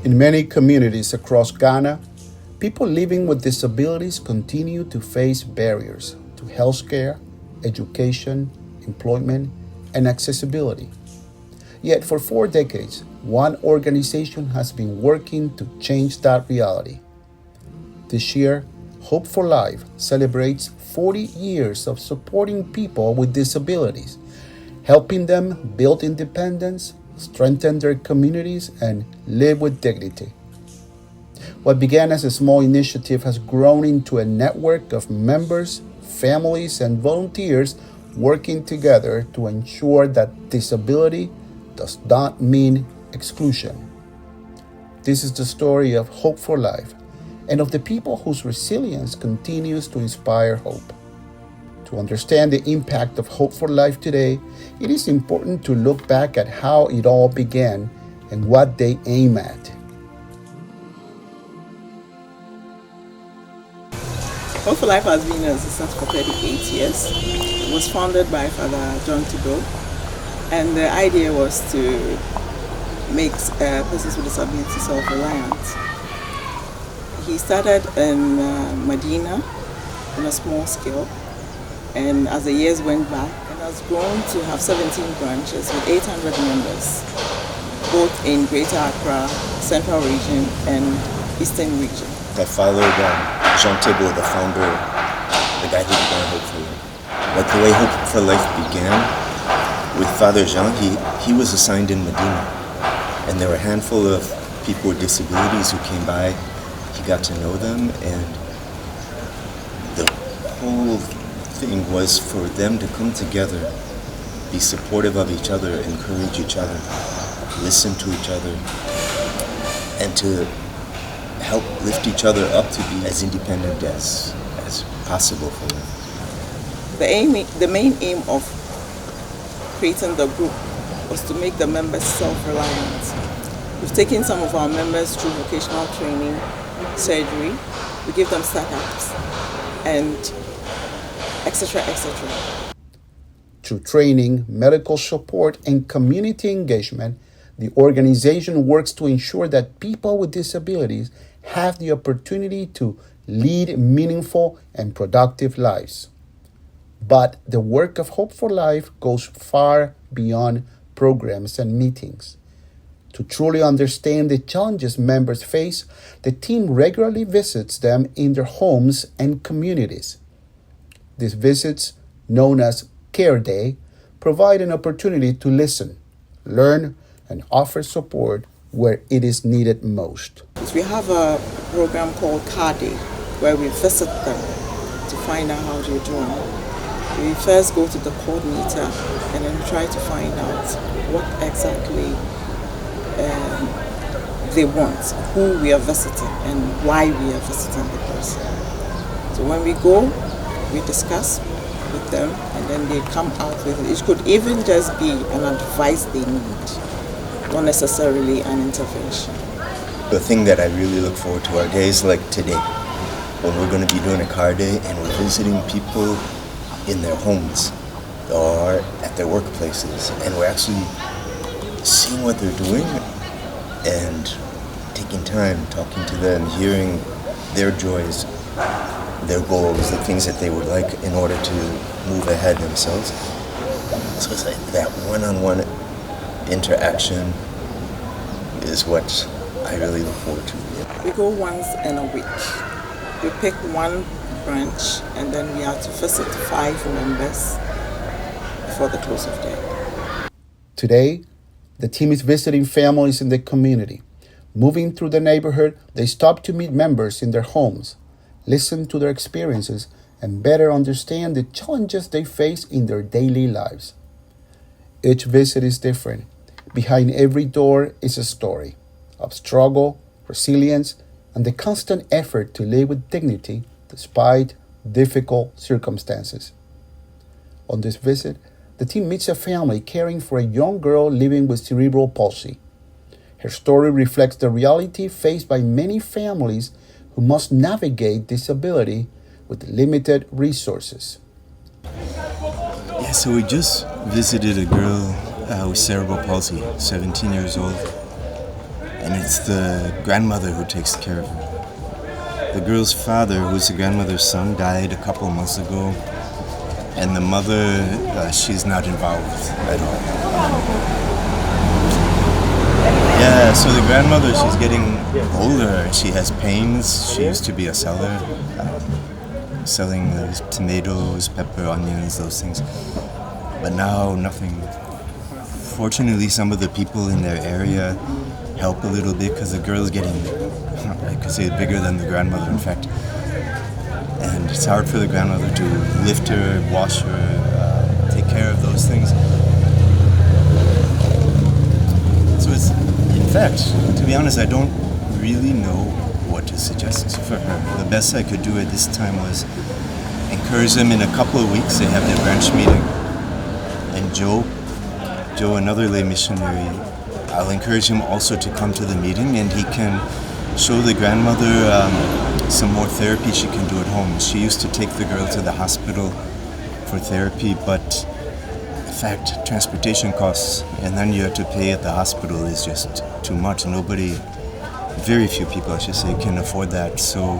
In many communities across Ghana, people living with disabilities continue to face barriers to healthcare, education, employment, and accessibility. Yet, for 4 decades, one organization has been working to change that reality. This year, Hope for Life celebrates 40 years of supporting people with disabilities, helping them build independence, strengthen their communities, and live with dignity. What began as a small initiative has grown into a network of members, families, and volunteers working together to ensure that disability does not mean exclusion. This is the story of Hope for Life and of the people whose resilience continues to inspire hope. To understand the impact of Hope for Life today, it is important to look back at how it all began and what they aim at. Hope for Life has been in existence for 38 years. It was founded by Father John Thibault, and the idea was to make persons with disabilities self-reliant. He started in Medina on a small scale, and as the years went by, it has grown to have 17 branches with 800 members, both in Greater Accra, Central Region, and Eastern Region. I followed Jean Thibault, the founder, the guy who began Hope for Life. But the way Hope for Life began with Father Jean, he was assigned in Medina, and there were a handful of people with disabilities who came by. He got to know them, and the whole thing was for them to come together, be supportive of each other, encourage each other, listen to each other, and to help lift each other up to be as independent as possible for them. The main aim of creating the group was to make the members self-reliant. We've taken some of our members through vocational training, surgery, we give them startups, and etc., etc. Through training, medical support, and community engagement, the organization works to ensure that people with disabilities have the opportunity to lead meaningful and productive lives. But the work of Hope for Life goes far beyond programs and meetings. To truly understand the challenges members face, the team regularly visits them in their homes and communities. These visits, known as Care Day, provide an opportunity to listen, learn, and offer support where it is needed most. We have a program called Car Day, where we visit them to find out how they're doing. We first go to the coordinator and then try to find out what exactly they want, who we are visiting, and why we are visiting the person. So when we go, we discuss with them, and then they come out with it. It could even just be an advice they need, not necessarily an intervention. The thing that I really look forward to are days like today, when we're going to be doing a car day and we're visiting people in their homes or at their workplaces, and we're actually seeing what they're doing and taking time, talking to them, hearing their joys, their goals, the things that they would like in order to move ahead themselves. So it's like that one-on-one interaction is what I really look forward to. We go once in a week. We pick one branch, and then we have to visit 5 members before the close of day. Today, the team is visiting families in the community. Moving through the neighborhood, they stop to meet members in their homes, listen to their experiences, and better understand the challenges they face in their daily lives. Each visit is different. Behind every door is a story of struggle, resilience, and the constant effort to live with dignity despite difficult circumstances. On this visit, the team meets a family caring for a young girl living with cerebral palsy. Her story reflects the reality faced by many families who must navigate disability with limited resources. Yeah, so we just visited a girl with cerebral palsy, 17 years old. and it's the grandmother who takes care of her. The girl's father, who's the grandmother's son, died a couple of months ago, and the mother, she's not involved at all. Yeah, so the grandmother, she's getting older. She has pains. She used to be a seller, selling tomatoes, pepper, onions, those things. But now, nothing. Fortunately, some of the people in their area help a little bit because the girl's getting, I could say, bigger than the grandmother, in fact. And it's hard for the grandmother to lift her, wash her, take care of those things. So it's, in fact, to be honest, I don't really know what to suggest for her. The best I could do at this time was encourage them in a couple of weeks. They have their branch meeting. And Joe, another lay missionary, I'll encourage him also to come to the meeting, and he can show the grandmother some more therapy she can do at home. She used to take the girl to the hospital for therapy, but in fact, transportation costs, and then you have to pay at the hospital is just too much. Very few people, I should say, can afford that. So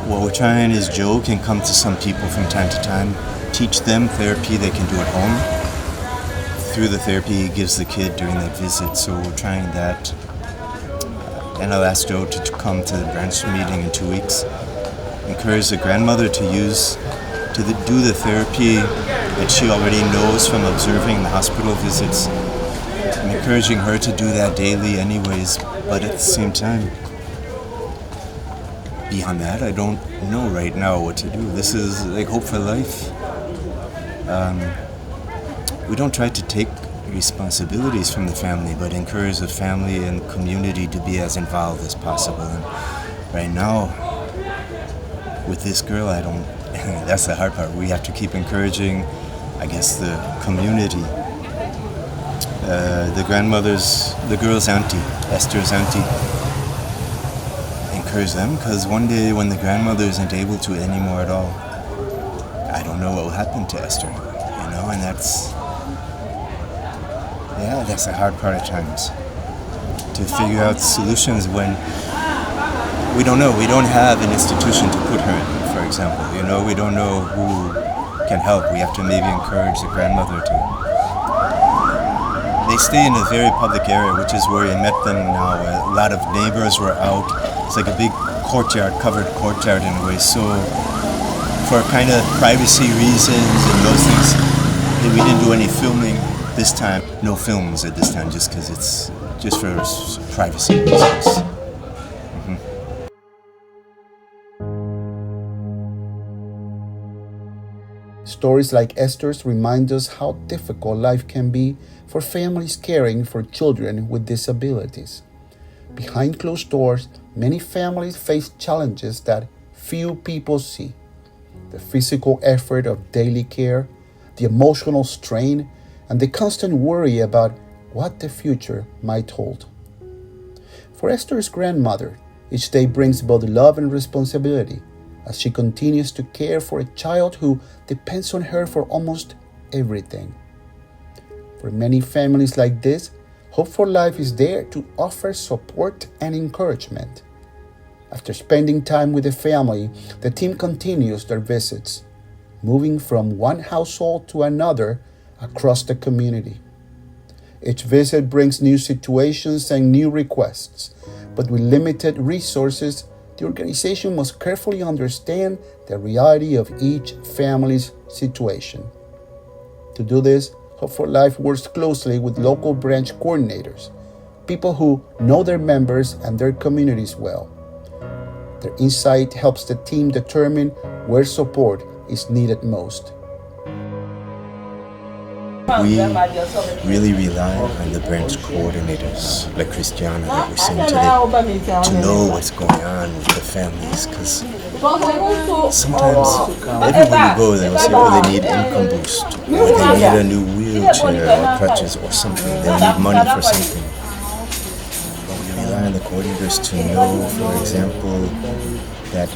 what we're trying is Joe can come to some people from time to time, teach them therapy they can do at home. Through the therapy he gives the kid during that visit, so we're trying that. And I'll ask Joe to come to the branch meeting in 2 weeks. Encourage the grandmother to do the therapy that she already knows from observing the hospital visits. I'm encouraging her to do that daily anyways, but at the same time, beyond that, I don't know right now what to do. This is like Hope for Life. We don't try to take responsibilities from the family, but encourage the family and community to be as involved as possible. And right now, with this girl, that's the hard part. We have to keep encouraging, I guess, the community. The girl's auntie, Esther's auntie, encourage them, because one day when the grandmother isn't able to anymore at all, I don't know what will happen to Esther, and that's the hard part at times, to figure out solutions when we don't know. We don't have an institution to put her in, for example. We don't know who can help. We have to maybe encourage the grandmother to. They stay in a very public area, which is where I met them now. A lot of neighbors were out. It's like a big courtyard, covered courtyard in a way. So for kind of privacy reasons and those things, we didn't do any filming this time. No films at this time, just because it's just for privacy reasons. Stories like Esther's remind us how difficult life can be for families caring for children with disabilities. Behind closed doors, many families face challenges that few people see. The physical effort of daily care, the emotional strain, and the constant worry about what the future might hold. For Esther's grandmother, each day brings both love and responsibility as she continues to care for a child who depends on her for almost everything. For many families like this, Hope for Life is there to offer support and encouragement. After spending time with the family, the team continues their visits, moving from one household to another across the community. Each visit brings new situations and new requests, but with limited resources, the organization must carefully understand the reality of each family's situation. To do this, Hope for Life works closely with local branch coordinators, people who know their members and their communities well. Their insight helps the team determine where support is needed most. We really rely on the branch coordinators, like Christiana that we're seeing today, to know what's going on with the families, because sometimes everywhere you go, they'll say, oh, they need income boost, or they need a new wheelchair or crutches or something, they need money for something. But we rely on the coordinators to know, for example, that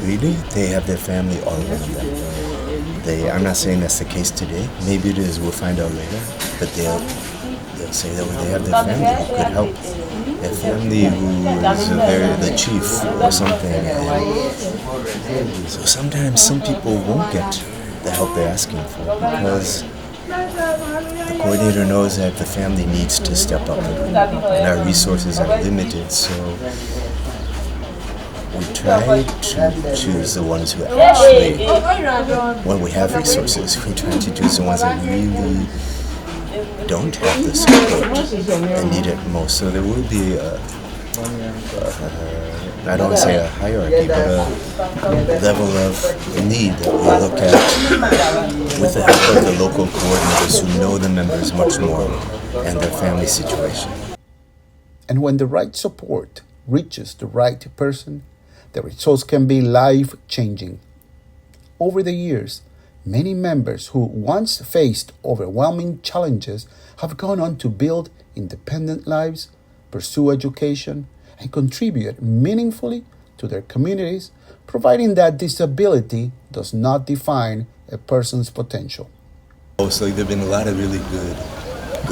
really they have their family all around them. I'm not saying that's the case today. Maybe it is. We'll find out later. But they'll say that they have their family who could help. Their family who is the chief or something. And so sometimes some people won't get the help they're asking for because the coordinator knows that the family needs to step up and our resources are limited. So we try to choose the ones who actually, when we have resources, we try to choose the ones that really don't have the support and need it most. So there will be I don't want to say a hierarchy, but a level of need that we look at with the help of the local coordinators who know the members much more and their family situation. And when the right support reaches the right person, the results can be life-changing. Over the years, many members who once faced overwhelming challenges have gone on to build independent lives, pursue education, and contribute meaningfully to their communities, providing that disability does not define a person's potential. So there have been a lot of really good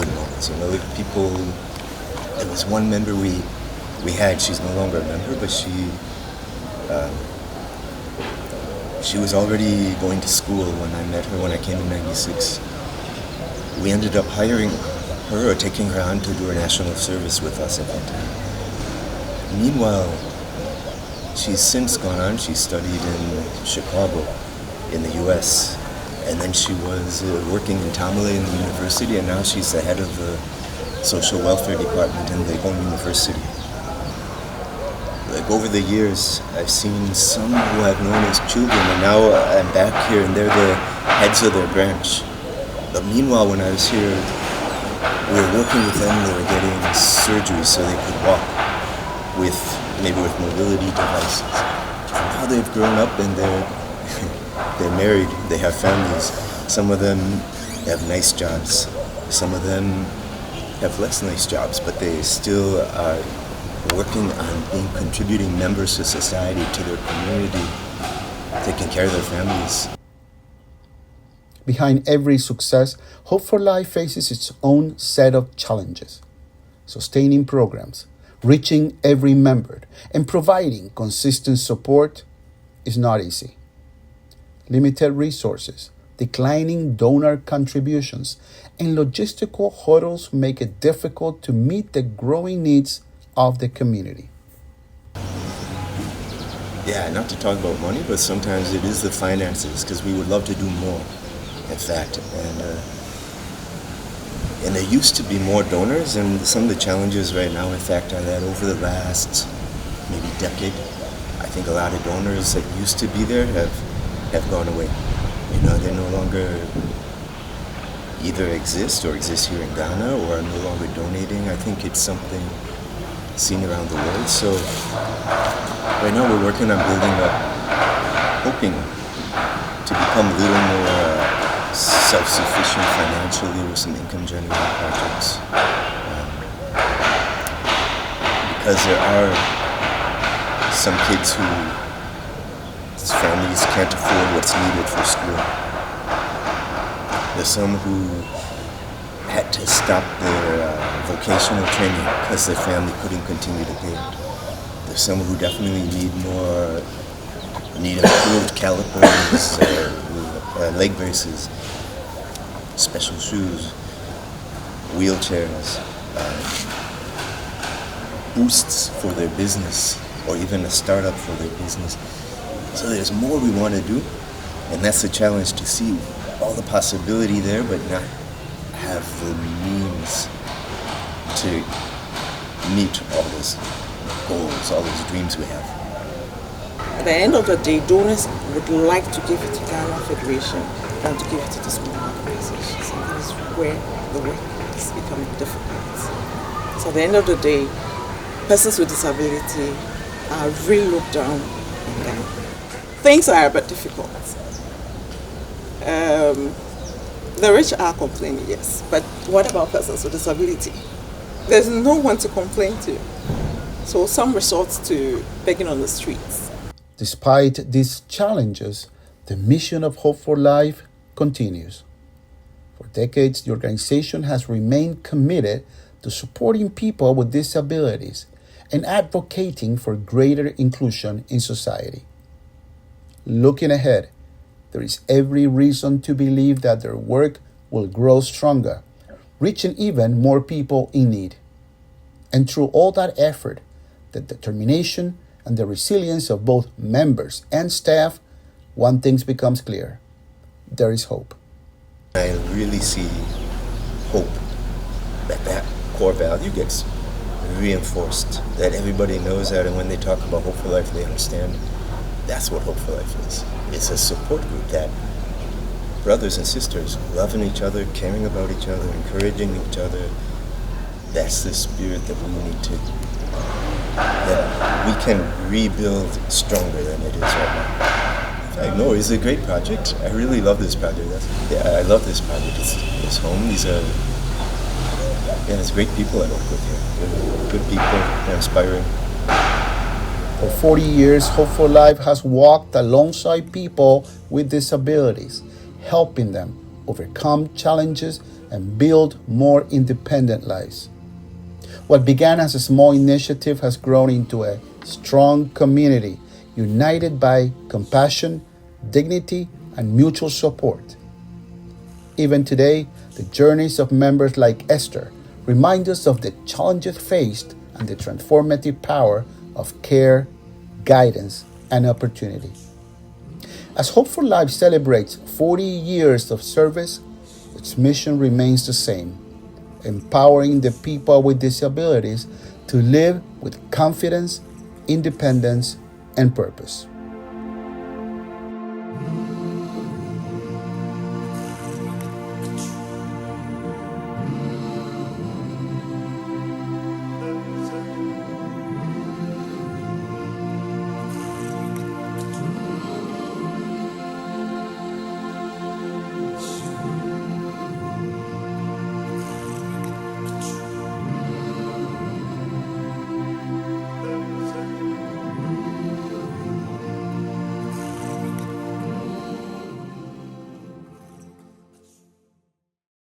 moments. You know, like people. There was one member we had. She's no longer a member, but she was already going to school when I met her when I came in '96. We ended up hiring her or taking her on to do her national service with us at that time. Meanwhile, she's since gone on. She studied in Chicago, in the U.S., and then she was working in Tamale in the university, and now she's the head of the social welfare department in Legon University. Like over the years, I've seen some who I've known as children, and now I'm back here, and they're the heads of their branch. But meanwhile, when I was here, we were working with them. They were getting surgery so they could walk, maybe with mobility devices. Now they've grown up and they're married, they have families. Some of them have nice jobs. Some of them have less nice jobs, but they still are working on being contributing members to society, to their community, taking care of their families. Behind every success, Hope for Life faces its own set of challenges. Sustaining programs, reaching every member, and providing consistent support is not easy. Limited resources, declining donor contributions, and logistical hurdles make it difficult to meet the growing needs of the community. Yeah, not to talk about money, but sometimes it is the finances, because we would love to do more, in fact. And there used to be more donors, and some of the challenges right now, in fact, are that over the last maybe decade, I think a lot of donors that used to be there have gone away. You know, they no longer either exist or exist here in Ghana or are no longer donating. I think it's something seen around the world. So right now we're working on building up, hoping to become a little more self-sufficient financially with some income-generating projects. Because there are some kids whose families can't afford what's needed for school. There's some who had to stop their vocational training because their family couldn't continue to pay it. There's some who definitely need improved calipers, leg braces, special shoes, wheelchairs, boosts for their business, or even a startup for their business. So there's more we want to do, and that's the challenge, to see all the possibility there, but not have the means to meet all those goals, all those dreams we have. At the end of the day, donors would like to give it to Ghana Federation than to give it to the small organizations. And that is where the work is becoming difficult. So at the end of the day, persons with disability are really looked down in Ghana. Things are a bit difficult. The rich are complaining, yes, but what about persons with disability? There's no one to complain to. So some resort to begging on the streets. Despite these challenges, the mission of Hope for Life continues. For decades, the organization has remained committed to supporting people with disabilities and advocating for greater inclusion in society. Looking ahead, there is every reason to believe that their work will grow stronger, reaching even more people in need. And through all that effort, the determination and the resilience of both members and staff, one thing becomes clear: there is hope. I really see hope that core value gets reinforced, that everybody knows that, and when they talk about Hope for Life, they understand that's what Hope for Life is. It's a support group that brothers and sisters loving each other, caring about each other, encouraging each other. That's the spirit that we need to, that we can rebuild stronger than it is right now. No, it's a great project. I really love this project. I love this project. It's home. There's great people I work with here. They're good people. They're inspiring. For 40 years, Hope for Life has walked alongside people with disabilities, helping them overcome challenges and build more independent lives. What began as a small initiative has grown into a strong community, united by compassion, dignity, and mutual support. Even today, the journeys of members like Esther remind us of the challenges faced and the transformative power of care, guidance, and opportunity. As Hope for Life celebrates 40 years of service, its mission remains the same: empowering the people with disabilities to live with confidence, independence, and purpose.